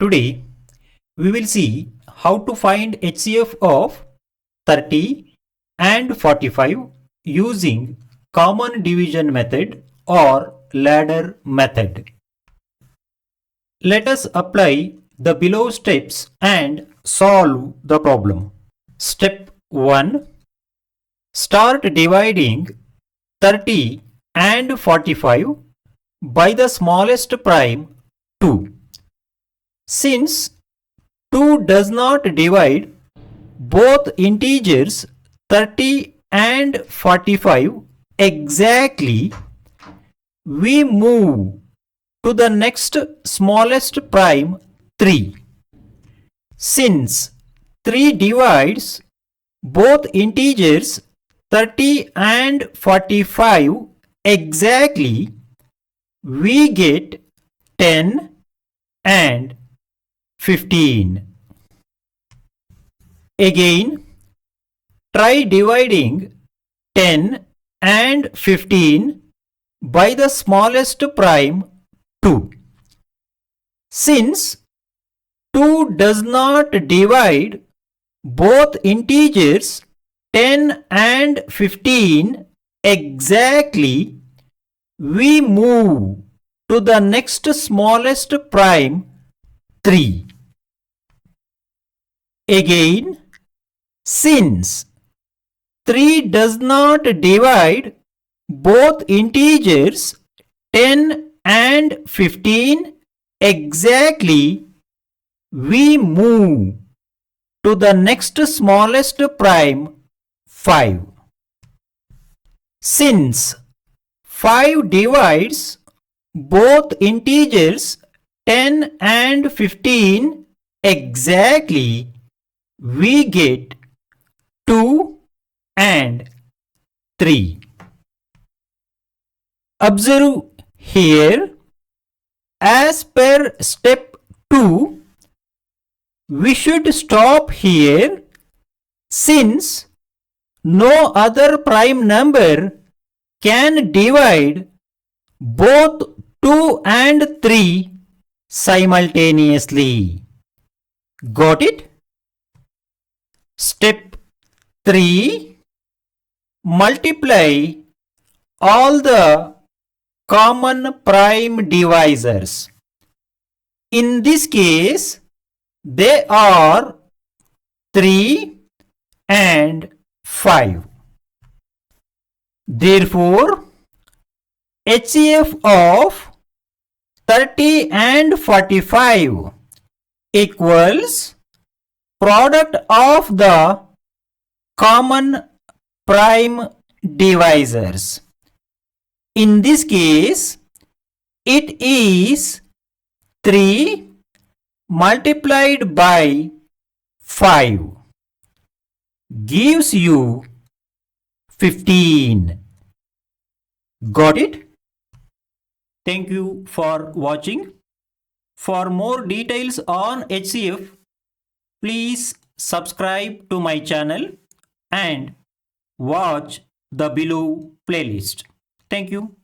Today we will see how to find HCF of 30 and 45 using common division method or ladder method. Let us apply the below steps and solve the problem. Step 1. Start dividing 30 and 45 by the smallest prime 2. Since 2 does not divide both integers 30 and 45 exactly, we move to the next smallest prime 3. Since 3 divides both integers 30 and 45 exactly, we get 10 and 15. Again, try dividing 10 and 15 by the smallest prime 2. Since 2 does not divide both integers 10 and 15 exactly, we move to the next smallest prime 3. Again, since 3 does not divide both integers 10 and 15 exactly, we move to the next smallest prime 5. Since 5 divides both integers 10 and 15 exactly, we get 2 and 3. Observe here, as per step 2, we should stop here since no other prime number can divide both 2 and 3 simultaneously. Got it? Step 3. Multiply all the common prime divisors. In this case, they are 3 and 5. Therefore, HCF of 30 and 45 equals product of the common prime divisors. In this case, it is 3 multiplied by 5 gives you 15. Got it? Thank you for watching. For more details on HCF, please subscribe to my channel and watch the below playlist. Thank you.